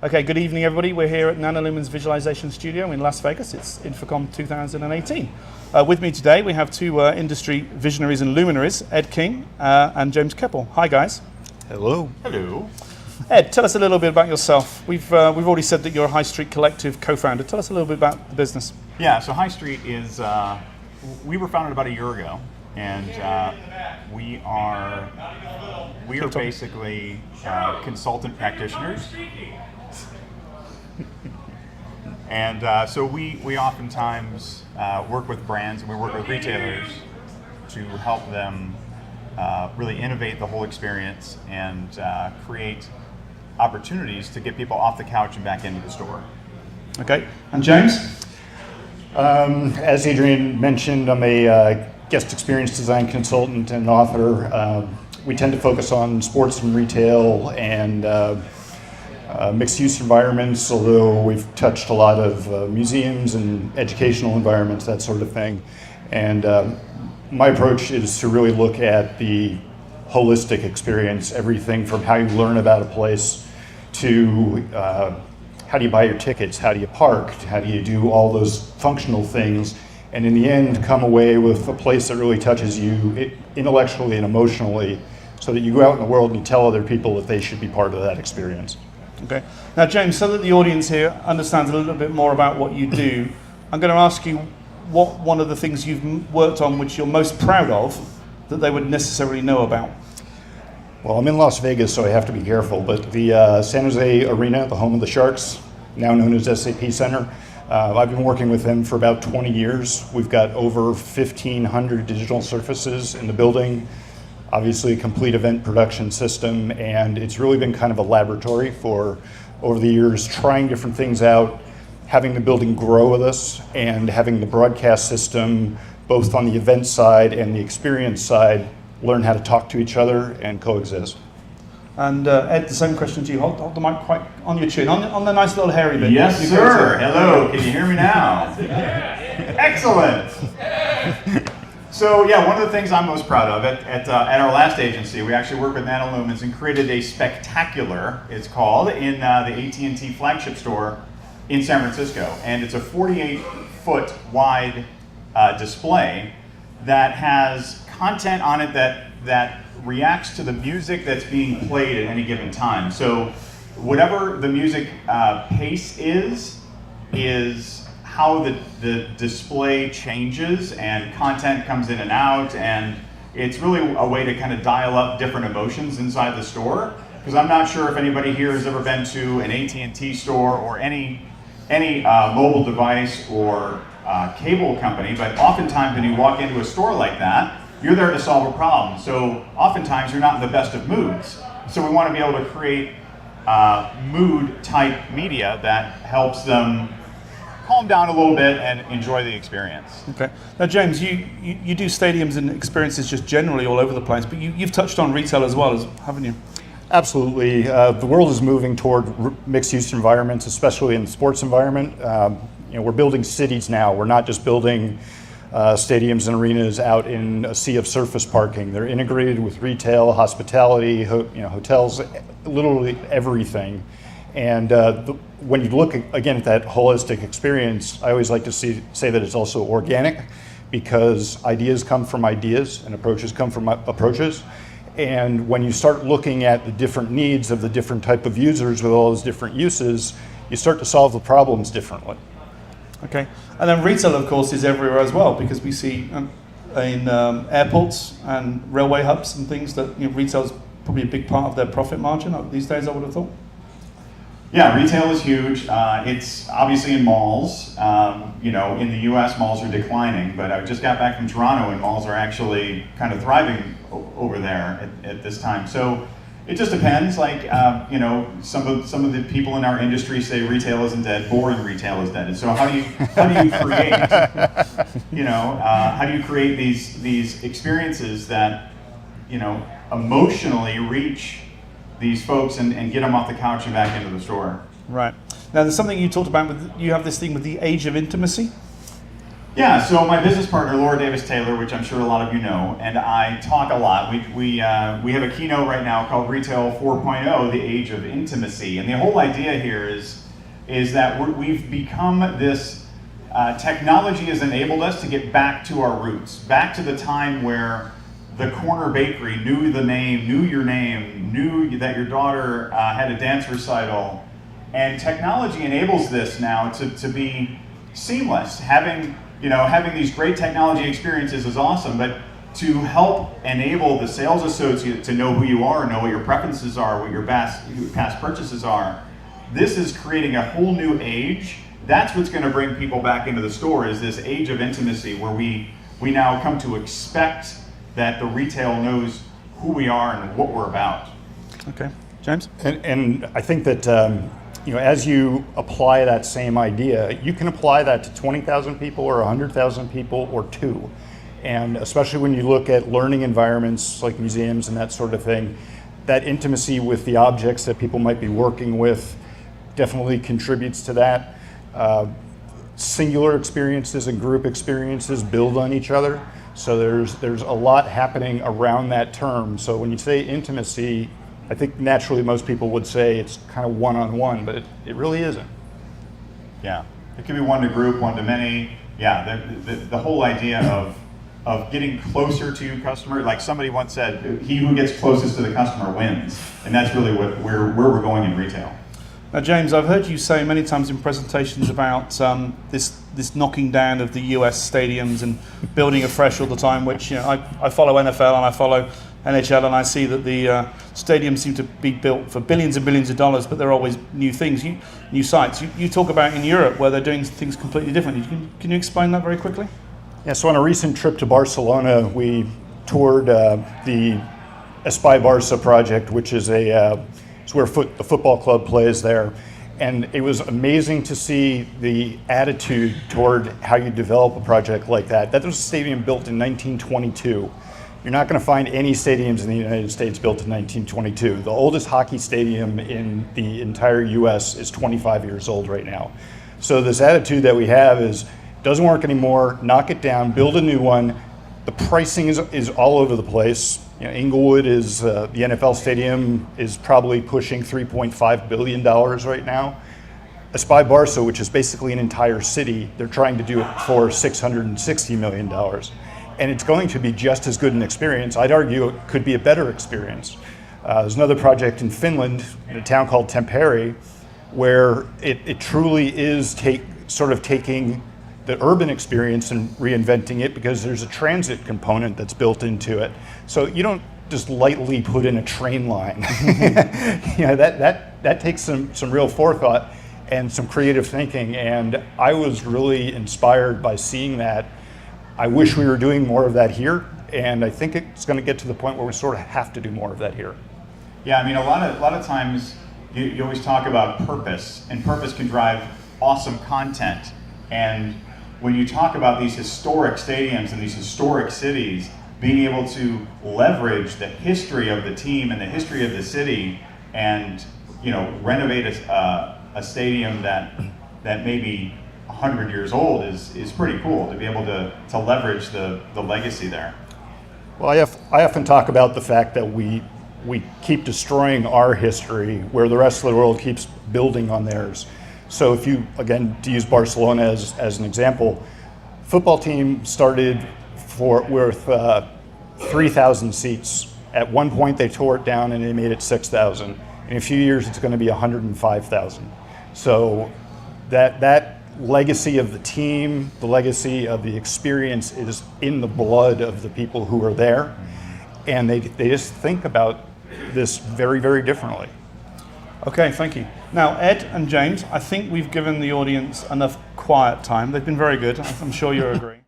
Okay, good evening everybody. We're here at NanoLumens Visualization Studio in Las Vegas. It's InfoComm 2018. With me today we have two industry visionaries and luminaries, Ed King and James Keppel. Hi guys. Hello. Hello. Ed, tell us a little bit about yourself. We've already said that you're a Highstreet Collective co-founder. Tell us a little bit about the business. Yeah, so Highstreet is, we were founded about a year ago, and we are basically consultant practitioners. And so we oftentimes work with brands and we work with retailers to help them really innovate the whole experience and create opportunities to get people off the couch and back into the store. Okay, and James? As Adrian mentioned, I'm a guest experience design consultant and author. We tend to focus on sports and retail and mixed-use environments, although we've touched a lot of museums and educational environments, that sort of thing. And my approach is to really look at the holistic experience, everything from how you learn about a place to how do you buy your tickets, how do you park, how do you do all those functional things, and in the end come away with a place that really touches you intellectually and emotionally, so that you go out in the world and you tell other people that they should be part of that experience. Okay. Now, James, so that the audience here understands a little bit more about what you do, I'm going to ask you what one of the things you've worked on which you're most proud of that they would necessarily know about. Well, I'm in Las Vegas, so I have to be careful, but the San Jose Arena, the home of the Sharks, now known as SAP Center, I've been working with them for about 20 years. We've got over 1,500 digital surfaces in the building, obviously a complete event production system, and it's really been kind of a laboratory for, over the years, trying different things out, having the building grow with us, and having the broadcast system, both on the event side and the experience side, learn how to talk to each other and coexist. And Ed, the same question to you. Hold the mic quite on your chin, on the nice little hairy bit. Yes, sir. Hello. Can you hear me now? Excellent. So yeah, one of the things I'm most proud of at our last agency, we actually worked with NanoLumens and created a spectacular, it's called, in the AT&T flagship store in San Francisco. And it's a 48-foot wide display that has content on it that reacts to the music that's being played at any given time. So whatever the music pace is how the display changes and content comes in and out, and it's really a way to kind of dial up different emotions inside the store. Because I'm not sure if anybody here has ever been to an AT&T store or any mobile device or cable company, but oftentimes when you walk into a store like that, you're there to solve a problem. So oftentimes you're not in the best of moods. So we want to be able to create mood type media that helps them calm down a little bit and enjoy the experience. Okay. Now, James, you do stadiums and experiences just generally all over the place, but you've touched on retail as well, haven't you? Absolutely. The world is moving toward mixed-use environments, especially in the sports environment. We're building cities now. We're not just building stadiums and arenas out in a sea of surface parking. They're integrated with retail, hospitality, hotels, literally everything. And when you look again at that holistic experience, I always like to say that it's also organic, because ideas come from ideas and approaches come from approaches. And when you start looking at the different needs of the different type of users with all those different uses, you start to solve the problems differently. Okay, and then retail, of course, is everywhere as well, because we see in airports and railway hubs and things that retail is probably a big part of their profit margin these days, I would have thought. Yeah, retail is huge. It's obviously in malls. In the U.S., malls are declining, but I just got back from Toronto, and malls are actually kind of thriving over there at this time. So it just depends. Like, some of the people in our industry say retail isn't dead. Boring retail is dead. And so how do you create? How do you create these experiences that emotionally reach these folks and get them off the couch and back into the store? Right. Now, there's something you talked about. You have this thing with the age of intimacy. Yeah, so my business partner, Laura Davis Taylor, which I'm sure a lot of you know, and I talk a lot. We have a keynote right now called Retail 4.0, the Age of Intimacy. And the whole idea here is that we've become this, technology has enabled us to get back to our roots, back to the time where the corner bakery knew the name, knew your name, knew that your daughter had a dance recital. And technology enables this now to be seamless. Having these great technology experiences is awesome, but to help enable the sales associate to know who you are, know what your preferences are, what your past purchases are, this is creating a whole new age. That's what's going to bring people back into the store, is this age of intimacy where we now come to expect that the retail knows who we are and what we're about. Okay, James? And I think that as you apply that same idea, you can apply that to 20,000 people or 100,000 people or 2. And especially when you look at learning environments like museums and that sort of thing, that intimacy with the objects that people might be working with definitely contributes to that. Singular experiences and group experiences build on each other. So there's a lot happening around that term. So when you say intimacy, I think naturally most people would say it's kind of one-on-one, but it really isn't. Yeah, it can be one to group, one to many. Yeah, the whole idea of getting closer to customer, like somebody once said, he who gets closest to the customer wins. And that's really where we're going in retail. Now, James, I've heard you say many times in presentations about this knocking down of the US stadiums and building afresh all the time, which I follow NFL and I follow NHL, and I see that the stadiums seem to be built for billions and billions of dollars, but there are always new things, new sites. You talk about in Europe where they're doing things completely differently. Can you explain that very quickly? Yeah, so on a recent trip to Barcelona, we toured the Espai Barça project, which is it's where the football club plays there. And it was amazing to see the attitude toward how you develop a project like that. That was a stadium built in 1922. You're not going to find any stadiums in the United States built in 1922. The oldest hockey stadium in the entire US is 25 years old right now. So this attitude that we have is, doesn't work anymore, knock it down, build a new one. The pricing is all over the place. Inglewood is, the NFL stadium is probably pushing $3.5 billion right now. Espai Barça, which is basically an entire city, they're trying to do it for $660 million. And it's going to be just as good an experience. I'd argue it could be a better experience. There's another project in Finland, in a town called Tampere, where it truly is sort of taking the urban experience and reinventing it, because there's a transit component that's built into it. So you don't just lightly put in a train line. That takes some real forethought and some creative thinking. And I was really inspired by seeing that. I wish we were doing more of that here, and I think it's going to get to the point where we sort of have to do more of that here. Yeah, I mean, a lot of times you always talk about purpose, and purpose can drive awesome content. And when you talk about these historic stadiums and these historic cities, being able to leverage the history of the team and the history of the city, and renovate a stadium that may be 100 years old is pretty cool, to be able to leverage the legacy there. Well, I often talk about the fact that we keep destroying our history where the rest of the world keeps building on theirs. So if you, again, to use Barcelona as an example, football team started with 3,000 seats. At one point they tore it down and they made it 6,000. In a few years it's going to be 105,000. So that legacy of the team, the legacy of the experience is in the blood of the people who are there, and they just think about this very, very differently. Okay, thank you. Now, Ed and James, I think we've given the audience enough quiet time. They've been very good. I'm sure you'll agree.